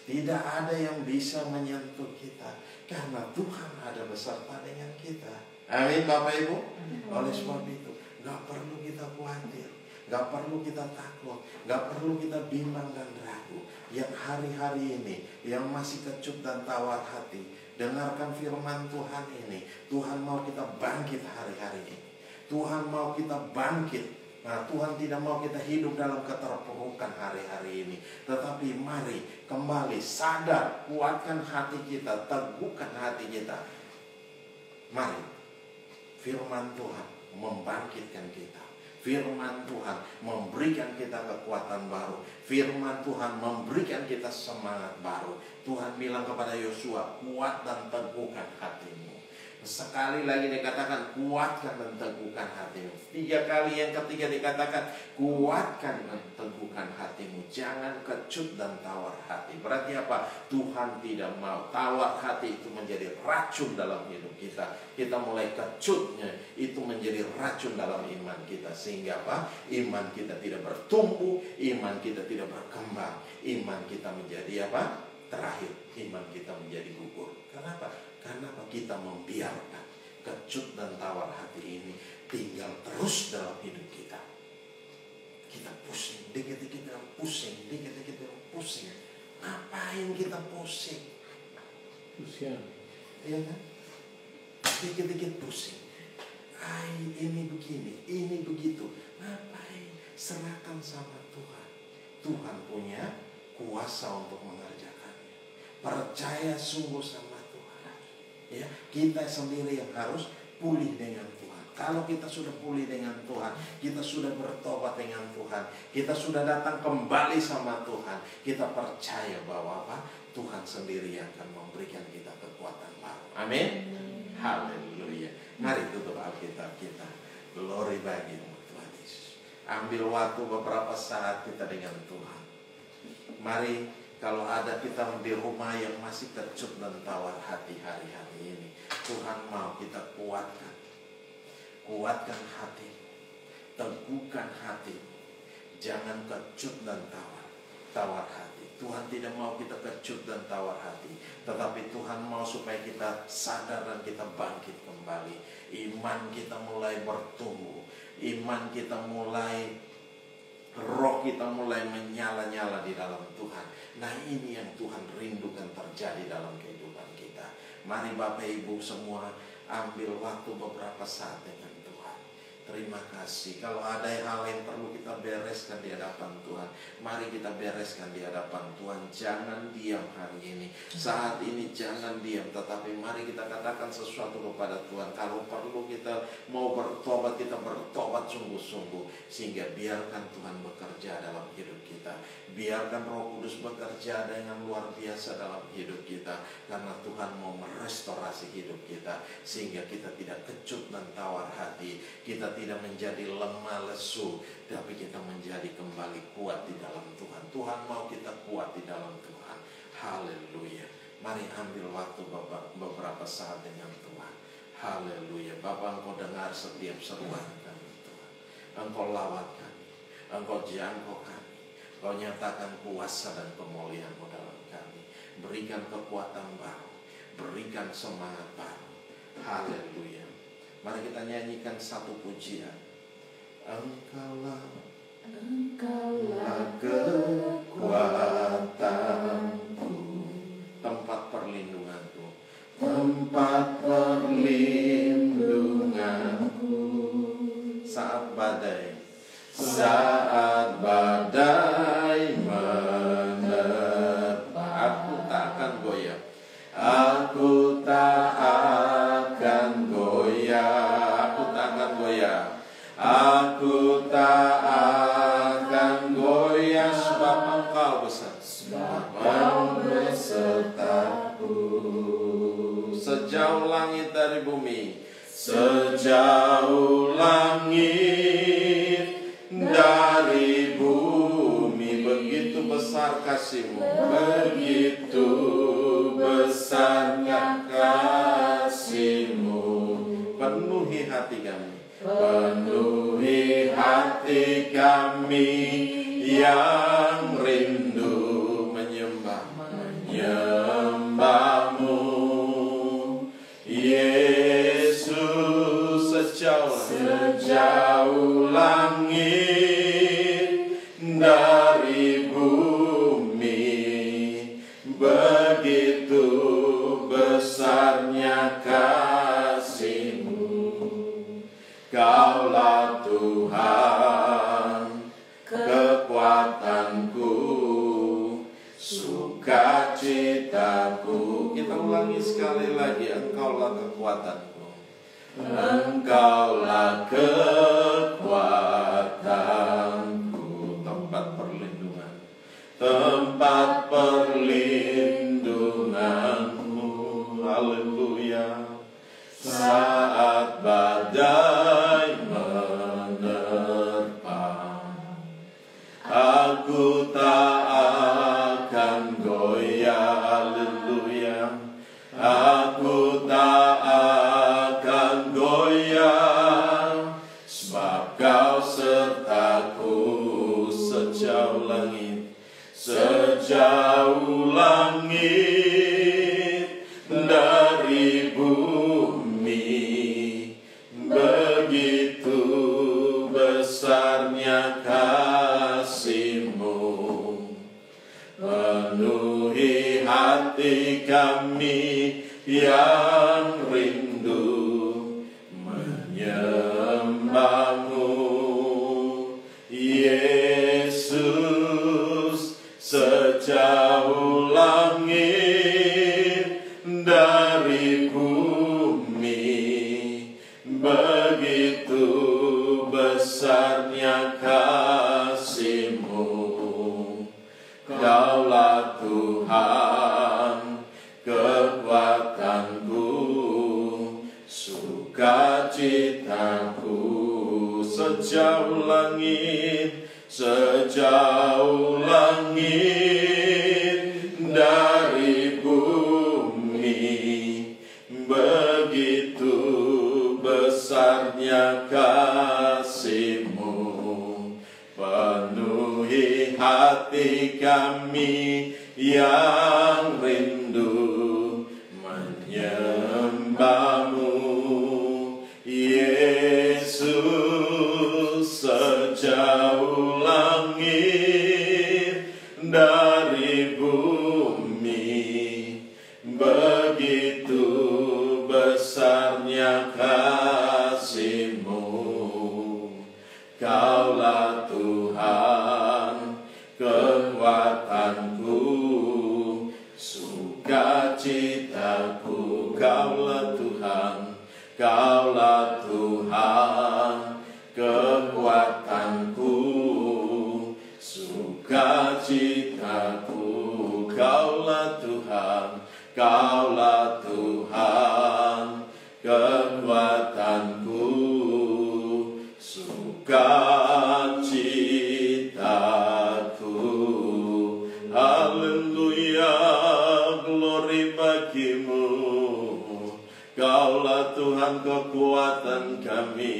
Speaker 1: Tidak ada yang bisa menyentuh kita. Karena Tuhan ada beserta dengan kita. Amin Bapak Ibu. Oleh sebab itu, gak perlu kita khawatir, gak perlu kita takut, gak perlu kita bimbang dan ragu. Yang hari-hari ini, yang masih kecut dan tawar hati, dengarkan firman Tuhan ini. Tuhan mau kita bangkit hari-hari ini. Tuhan mau kita bangkit. Nah, Tuhan tidak mau kita hidup dalam keterpurukan hari-hari ini. Tetapi mari kembali sadar, kuatkan hati kita, teguhkan hati kita. Mari, firman Tuhan membangkitkan kita. Firman Tuhan memberikan kita kekuatan baru. Firman Tuhan memberikan kita semangat baru. Tuhan bilang kepada Yosua, kuat dan teguhkan hatimu. Sekali lagi dikatakan kuatkan dan teguhkan hatimu. 3 kali yang ketiga dikatakan kuatkan dan teguhkan hatimu. Jangan kecut dan tawar hati. Berarti apa? Tuhan tidak mau tawar hati itu menjadi racun dalam hidup kita. Kita mulai kecutnya itu menjadi racun dalam iman kita. Sehingga apa? Iman kita tidak bertumbuh, iman kita tidak berkembang, iman kita menjadi apa? Terakhir, iman kita menjadi gugur. Kenapa? Karena kita membiarkan kecut dan tawar hati ini tinggal terus dalam hidup kita. Kita pusing, dikit-dikit pusing, dikit-dikit pusing. Ngapain kita pusing?
Speaker 3: Pusing.
Speaker 1: Iya kan? Dikit-dikit pusing. Ini begini, ini begitu. Ngapain? Serahkan sama Tuhan. Tuhan punya kuasa untuk mengerjakannya. Percaya sungguh sama Tuhan. Ya, kita sendiri yang harus pulih dengan Tuhan. Kalau kita sudah pulih dengan Tuhan, kita sudah bertobat dengan Tuhan, kita sudah datang kembali sama Tuhan, kita percaya bahwa apa? Tuhan sendiri yang akan memberikan kita kekuatan baru. Amin. Haleluya. Mari tutup Alkitab kita. Glory bagi Tuhan Yesus. Ambil waktu beberapa saat kita dengan Tuhan. Mari, kalau ada kita di rumah yang masih kecut dan tawar hati hari-hari ini, Tuhan mau kita kuatkan. Kuatkan hati, teguhkan hati. Jangan kecut dan tawar hati. Tuhan tidak mau kita kecut dan tawar hati, tetapi Tuhan mau supaya kita sadar dan kita bangkit kembali. Iman kita mulai bertumbuh, iman kita mulai, roh kita mulai menyala-nyala di dalam Tuhan. Nah, ini yang Tuhan rindukan terjadi dalam kehidupan kita. Mari Bapak Ibu semua ambil waktu beberapa saat dengan Tuhan. Terima kasih. Kalau ada hal yang perlu kita bereskan di hadapan Tuhan, mari kita bereskan di hadapan Tuhan. Jangan diam hari ini. Saat ini jangan diam, tetapi mari kita katakan sesuatu kepada Tuhan. Kalau perlu kita mau bertobat, kita bertobat sungguh-sungguh. Sehingga biarkan Tuhan bekerja dalam hidup kita. Biarkan Roh Kudus bekerja dengan luar biasa dalam hidup kita. Karena Tuhan mau merestorasi hidup kita, sehingga kita tidak kecut dan tawar hati. Kita tidak menjadi lemah lesu, tapi kita menjadi kembali kuat di dalam Tuhan. Tuhan mau kita kuat di dalam Tuhan. Haleluya. Mari ambil waktu beberapa saat dengan Tuhan. Haleluya. Bapa, Engkau dengar setiap seruan kami Tuhan. Engkau lawat kami, Engkau jangkau kami, Engkau nyatakan kuasa dan kemuliaan-Mu dalam kami. Berikan kekuatan baru, berikan semangat baru. Haleluya. Mari kita nyanyikan satu pujian. Engkaulah kekuatanku, tempat perlindunganku, tempat perlindunganku. Saat badai menerpa, aku tak akan goyah. Aku tak akan goyah. Aku tak akan goyah. Aku tak akan goyah, sebab Engkau besar. Sebab Engkau besertaku. Sejauh langit dari bumi, sejauh langit dari bumi. Begitu besar kasih-Mu, begitu besarnya kasih-Mu. Penuhi hati kami, penuhi hati kami yang rindu menyembah-Mu. Yesus, sejauh langit dari bumi, begitu besarnya kasih-Mu. Kaulah Tuhan, kekuatanku, sukacitaku. Kita ulangi sekali lagi, Engkaulah kekuatanku, Engkaulah kekuatanku, tempat perlindungan, tempat perlindunganmu. Haleluya. Saat badai menerpa, aku tak akan goyah. Haleluya. Aku tak akan goyah, sebab Kau sertaku sejauh langit, sejauh langit dari bumi. Begitu besarnya kasih-Mu, penuhi hati kami yang rindu menyembah-Mu. Yesus, sejauh langit dari bumi, begitu besarnya kasih-Mu. Kaulah Tuhan, kekuatanku, sukacitaku. Sejauh langit dari bumi, begitu besarnya kasih-Mu. Penuhi hati kami yang rindu menyembah-Mu. Yesus, sejauh langit dari bumi, begitu besarnya kasih-Mu. Kaulah Tuhan, kekuatanku, sukacitaku. Kaulah Tuhan, Kaulah Tuhan, kekuatanku, sukacitaku. Kaulah Tuhan, Kaulah Tuhan, kekuatanku, sukacitaku. Haleluya, glory bagi-Mu. Kaulah Tuhan, kekuatan kami.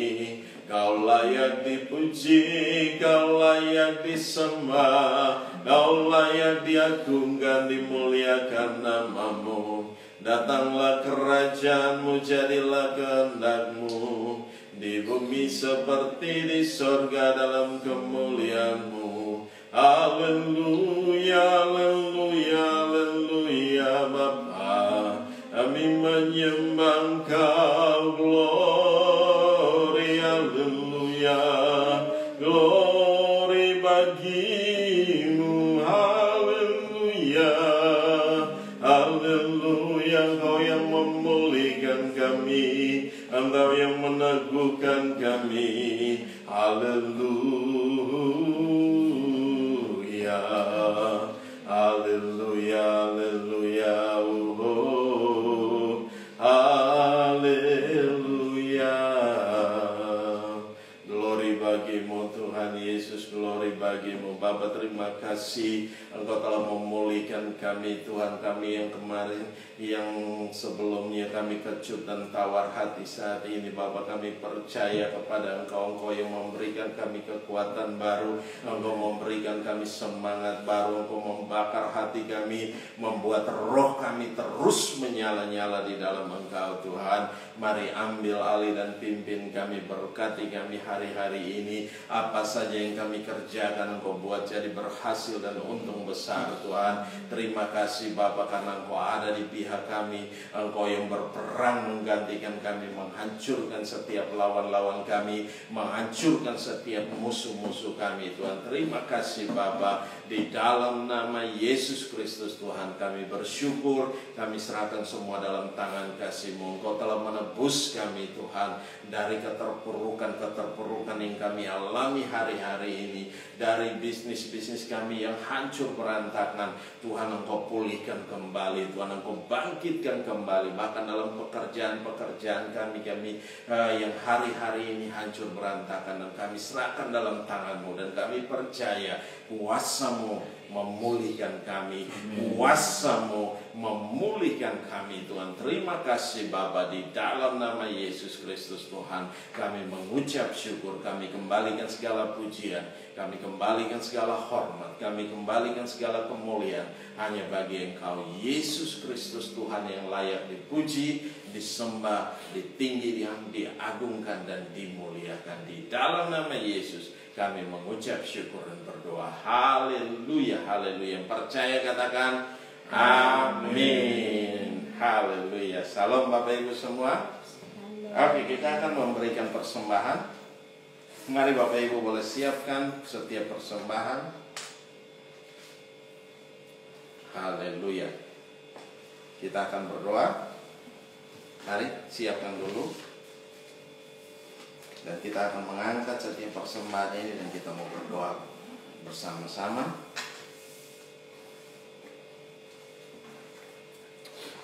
Speaker 1: Kau layak dipuji, Kau layak disembah, Kau layak diagungkan, dimuliakan nama-Mu. Datanglah kerajaan-Mu, jadilah kehendak-Mu di bumi seperti di sorga dalam kemuliaan-Mu. Haleluya, haleluya, haleluya Bapa. Kami menyembah Engkau, glory, haleluya, glory bagi-Mu, haleluya, haleluya. Engkau yang memulihkan kami, Engkau yang meneguhkan kami, haleluya, haleluya, haleluya. Haleluya. bagimu Tuhan Yesus, glory bagimu Bapa. Terima kasih Engkau telah memulihkan kami Tuhan, kami yang kemarin, yang sebelumnya kami kecut dan tawar hati saat ini Bapa. Kami percaya kepada Engkau, Engkau yang memberikan kami kekuatan baru, Engkau memberikan kami semangat baru, Engkau membakar hati kami, membuat roh kami terus menyala-nyala di dalam Engkau Tuhan. Mari ambil alih dan pimpin kami, berkati kami hari-hari ini. Apa saja yang kami kerjakan Engkau buat jadi berhasil dan untung besar Tuhan. Terima kasih Bapa karena Engkau ada di pihak kami, Engkau yang berperang menggantikan kami, menghancurkan setiap lawan-lawan kami, menghancurkan setiap musuh-musuh kami Tuhan. Terima kasih Bapa, di dalam nama Yesus Kristus Tuhan kami bersyukur. Kami serahkan semua dalam tangan kasih-Mu. Engkau telah menebus kami Tuhan dari keterpurukan yang kami alami hari-hari ini, dari bisnis-bisnis kami yang hancur berantakan. Tuhan Engkau pulihkan kembali Tuhan, Engkau bangkitkan kembali. Bahkan dalam pekerjaan kami yang hari-hari ini hancur berantakan, dan kami serahkan dalam tangan-Mu. Dan kami percaya kuasa-Mu memulihkan kami, kuasa-Mu memulihkan kami Tuhan. Terima kasih Bapa, di dalam nama Yesus Kristus Tuhan kami mengucap syukur. Kami kembalikan segala pujian, kami kembalikan segala hormat, kami kembalikan segala kemuliaan hanya bagi Engkau Yesus Kristus Tuhan, yang layak dipuji, disembah, ditinggi, diagungkan dan dimuliakan. Di dalam nama Yesus kami mengucap syukur dan berdoa. Haleluya, haleluya. Yang percaya katakan amin. Haleluya. Salam Bapak Ibu semua. Oke, kita akan memberikan persembahan. Mari Bapak Ibu boleh siapkan setiap persembahan. Haleluya. Kita akan berdoa. Mari siapkan dulu. Dan kita akan mengangkat setiap persembahan ini, dan kita mau berdoa bersama-sama.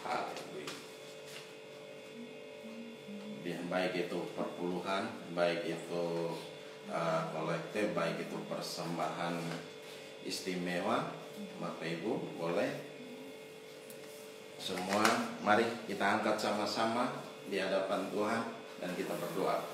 Speaker 1: Haleluya. Baik itu perpuluhan, baik itu kolektif, baik itu persembahan istimewa, Bapak Ibu boleh semua. Mari kita angkat sama-sama di hadapan Tuhan dan kita berdoa.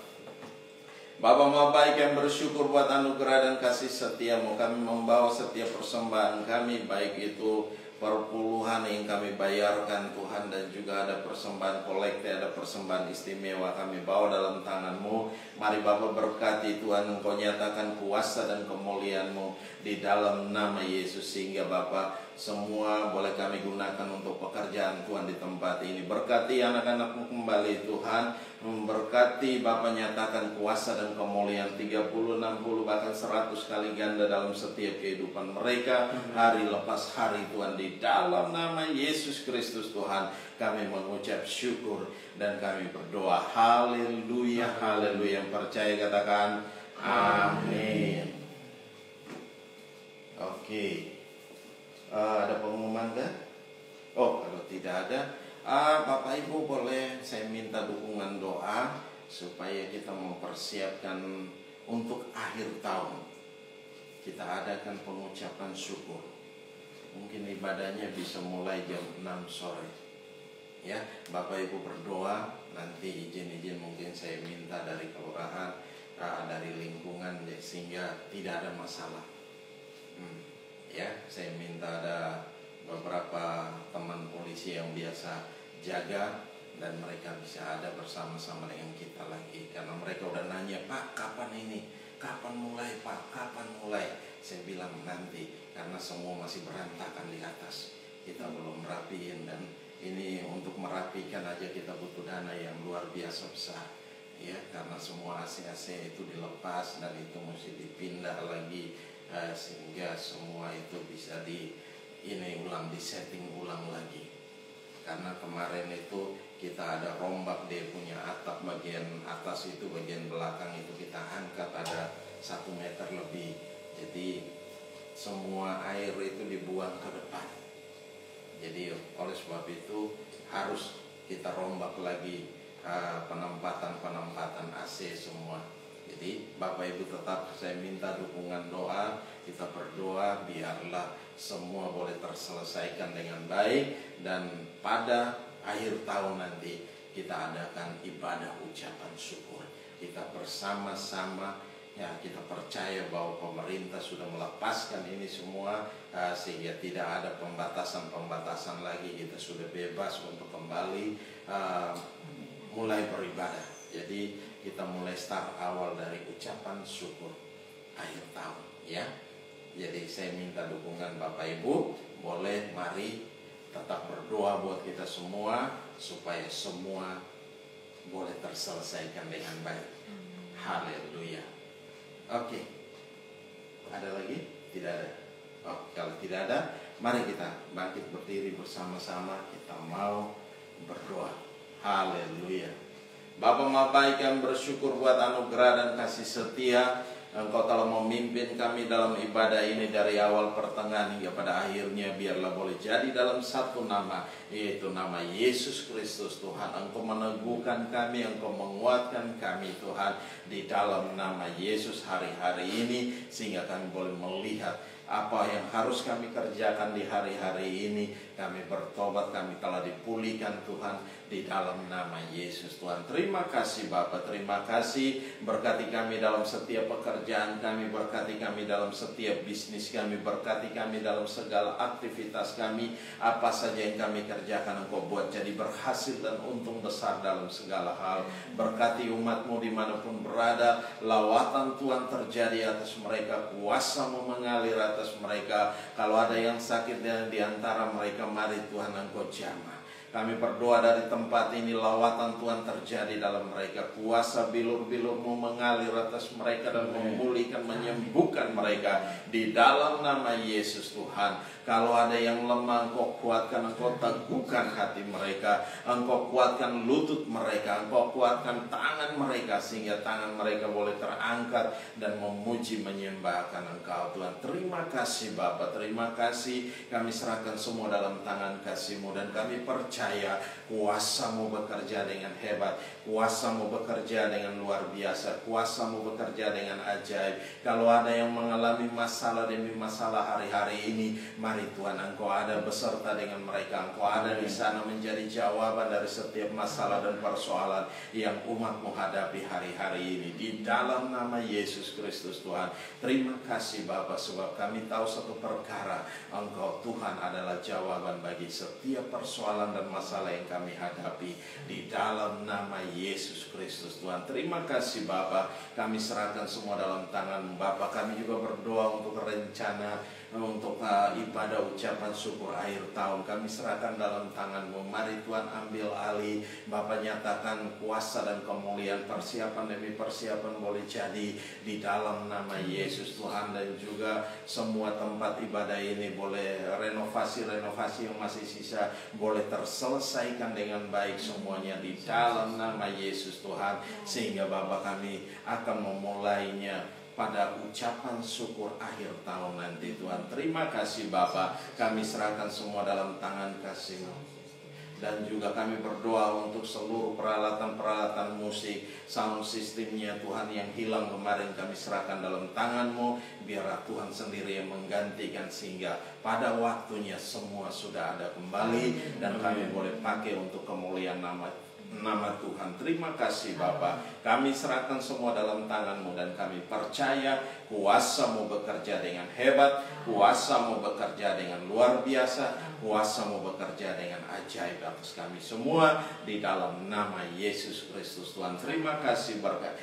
Speaker 1: Bapa Maha Baik yang bersyukur buat anugerah dan kasih setia-Mu, kami membawa setiap persembahan kami, baik itu perpuluhan yang kami bayarkan Tuhan, dan juga ada persembahan kolektif, ada persembahan istimewa, kami bawa dalam tangan-Mu. Mari Bapa berkati Tuhan, Engkau nyatakan kuasa dan kemuliaan-Mu di dalam nama Yesus, sehingga Bapa semua boleh kami gunakan untuk pekerjaan Tuhan di tempat ini. Berkati anak-anak-Mu kembali Tuhan, memberkati Bapa, nyatakan kuasa dan kemuliaan 30, 60, bahkan 100 kali ganda dalam setiap kehidupan mereka hari lepas hari Tuhan. Di dalam nama Yesus Kristus Tuhan kami mengucap syukur dan kami berdoa. Haleluya, haleluya. Yang percaya katakan amin. Oke. Ada pengumuman kan? Oh, kalau tidak ada, Bapak Ibu boleh saya minta dukungan doa supaya kita mempersiapkan untuk akhir tahun. Kita adakan pengucapan syukur. Mungkin ibadahnya bisa mulai jam 6 sore. Ya, Bapak Ibu berdoa, nanti izin-izin mungkin saya minta dari kelurahan, dari lingkungan, sehingga tidak ada masalah. Ya, saya minta ada beberapa teman polisi yang biasa jaga, dan mereka bisa ada bersama-sama dengan kita lagi. Karena mereka udah nanya, Pak, kapan ini? Kapan mulai, Pak? Kapan mulai? Saya bilang nanti, karena semua masih berantakan di atas. Kita belum rapiin, dan ini untuk merapikan aja kita butuh dana yang luar biasa besar. Ya, karena semua AC-AC itu dilepas dan itu mesti dipindah lagi, sehingga semua itu bisa disetting ulang lagi. Karena kemarin itu kita ada rombak, dia punya atap bagian atas itu, bagian belakang itu kita angkat ada 1 meter lebih. Jadi semua air itu dibuang ke depan. Jadi oleh sebab itu harus kita rombak lagi penempatan AC semua. Jadi Bapak Ibu tetap saya minta dukungan doa. Kita berdoa biarlah semua boleh terselesaikan dengan baik. Dan pada akhir tahun nanti kita adakan ibadah ucapan syukur. Kita bersama-sama, ya, kita percaya bahwa pemerintah sudah melepaskan ini semua, sehingga tidak ada pembatasan-pembatasan lagi. Kita sudah bebas untuk kembali mulai beribadah. Jadi kita mulai start awal dari ucapan syukur akhir tahun, ya. Jadi saya minta dukungan Bapak Ibu, boleh mari tetap berdoa buat kita semua supaya semua boleh terselesaikan dengan baik. Haleluya. Oke. Ada lagi? Tidak ada. Oh, kalau tidak ada, mari kita bangkit berdiri bersama-sama. Kita mau berdoa. Haleluya. Bapa Maha Baik, kami bersyukur buat anugerah dan kasih setia. Engkau telah memimpin kami dalam ibadah ini dari awal pertengahan hingga pada akhirnya. Biarlah boleh jadi dalam satu nama, yaitu nama Yesus Kristus Tuhan. Engkau meneguhkan kami, Engkau menguatkan kami Tuhan, di dalam nama Yesus hari-hari ini, sehingga kami boleh melihat apa yang harus kami kerjakan di hari-hari ini. Kami bertobat, kami telah dipulihkan Tuhan, di dalam nama Yesus Tuhan. Terima kasih Bapa, terima kasih. Berkati kami dalam setiap pekerjaan kami, berkati kami dalam setiap bisnis kami, berkati kami dalam segala aktivitas kami. Apa saja yang kami kerjakan, Engkau buat jadi berhasil dan untung besar dalam segala hal. Berkati umat-Mu dimanapun berada, lawatan Tuhan terjadi atas mereka, kuasa-Mu mengalir atas mereka. Kalau ada yang sakit di antara mereka, mari Tuhan Engkau jamah. Kami berdoa dari tempat ini, lawatan Tuhan terjadi dalam mereka. Kuasa bilur-bilur-Mu mengalir atas mereka dan memulihkan, menyembuhkan mereka di dalam nama Yesus Tuhan. Kalau ada yang lemah, Engkau kuatkan, Engkau teguhkan hati mereka, Engkau kuatkan lutut mereka, Engkau kuatkan tangan mereka, sehingga tangan mereka boleh terangkat dan memuji menyembahkan Engkau Tuhan. Terima kasih Bapa, terima kasih. Kami serahkan semua dalam tangan kasih-Mu, dan kami percaya kuasa-Mu bekerja dengan hebat, kuasa-Mu bekerja dengan luar biasa, kuasa-Mu bekerja dengan ajaib. Kalau ada yang mengalami masalah demi masalah hari-hari ini, mari Tuhan Engkau ada beserta dengan mereka. Engkau ada di sana menjadi jawaban dari setiap masalah dan persoalan yang umat-Mu hadapi hari-hari ini, di dalam nama Yesus Kristus Tuhan. Terima kasih Bapa, sebab kami tahu satu perkara, Engkau Tuhan adalah jawaban bagi setiap persoalan dan masalah yang kami hadapi, di dalam nama Yesus Kristus Tuhan. Terima kasih Bapa, kami serahkan semua dalam tangan Bapa. Kami juga berdoa untuk rencana, untuk ibadah ucapan syukur akhir tahun, kami serahkan dalam tangan-Mu. Mari Tuhan ambil alih, Bapa nyatakan kuasa dan kemuliaan, persiapan demi persiapan boleh jadi di dalam nama Yesus Tuhan. Dan juga semua tempat ibadah ini boleh renovasi yang masih sisa boleh terselesaikan dengan baik semuanya di dalam nama Yesus Tuhan. Sehingga Bapa kami akan memulainya pada ucapan syukur akhir tahun nanti Tuhan. Terima kasih Bapa, kami serahkan semua dalam tangan kasih-Mu. Dan juga kami berdoa untuk seluruh peralatan-peralatan musik, sound systemnya Tuhan yang hilang kemarin, kami serahkan dalam tangan-Mu. Biarlah Tuhan sendiri yang menggantikan, sehingga pada waktunya semua sudah ada kembali, dan kami boleh pakai untuk kemuliaan nama Tuhan. Terima kasih Bapa, kami serahkan semua dalam tangan-Mu, dan kami percaya kuasa-Mu bekerja dengan hebat, kuasa-Mu bekerja dengan luar biasa, kuasa-Mu bekerja dengan ajaib atas kami semua, di dalam nama Yesus Kristus Tuhan. Terima kasih berkat.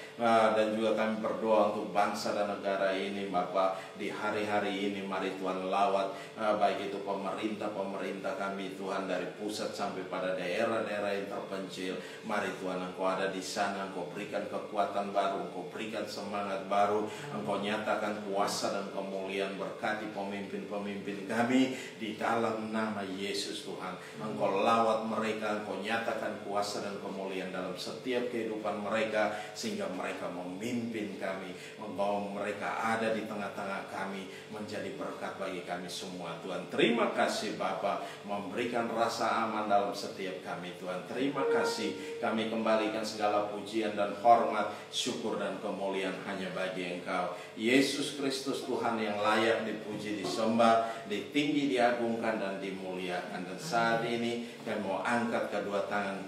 Speaker 1: Dan juga kami berdoa untuk bangsa dan negara ini Bapa, di hari-hari ini mari Tuhan lawat, baik itu pemerintah kami Tuhan, dari pusat sampai pada daerah-daerah yang terpencil. Mari Tuhan Engkau ada di sana, Engkau berikan kekuatan baru, Engkau berikan semangat baru, Engkau nyatakan kuasa dan kemuliaan. Berkati pemimpin-pemimpin kami di dalam nama Yesus Tuhan. Engkau lawat mereka, Engkau nyatakan kuasa dan kemuliaan dalam setiap kehidupan mereka, sehingga mereka memimpin kami, membawa mereka ada di tengah-tengah kami, menjadi berkat bagi kami semua Tuhan. Terima kasih Bapa, memberikan rasa aman dalam setiap kami Tuhan. Terima kasih kasih. Kami kembalikan segala pujian dan hormat, syukur dan kemuliaan hanya bagi Engkau, Yesus Kristus, Tuhan yang layak dipuji, disembah, ditinggi, diagungkan, dan dimuliakan. Dan saat ini kami mau angkat kedua tangan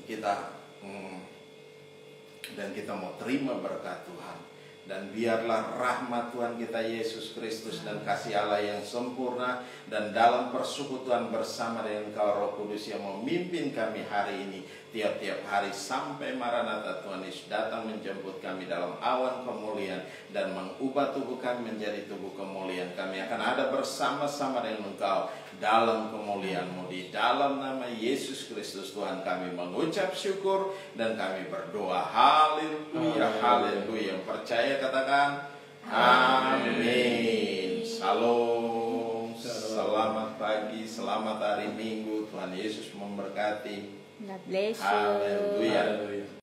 Speaker 1: kita, dan kita mau terima berkat Tuhan. Dan biarlah rahmat Tuhan kita Yesus Kristus dan kasih Allah yang sempurna dan dalam persekutuan bersama dengan Engkau Roh Kudus yang memimpin kami hari ini, tiap-tiap hari sampai Maranatha Tuhan Yesus datang menjemput kami dalam awan kemuliaan dan mengubah tubuh kami menjadi tubuh kemuliaan. Kami akan ada bersama-sama dengan Engkau dalam kemuliaan-Mu. Di dalam nama Yesus Kristus Tuhan kami mengucap syukur dan kami berdoa. Haleluya, haleluya. Percaya katakan amin. Shalom. Selamat pagi, selamat hari Minggu. Tuhan Yesus memberkati.
Speaker 2: God bless you.
Speaker 1: Haleluya.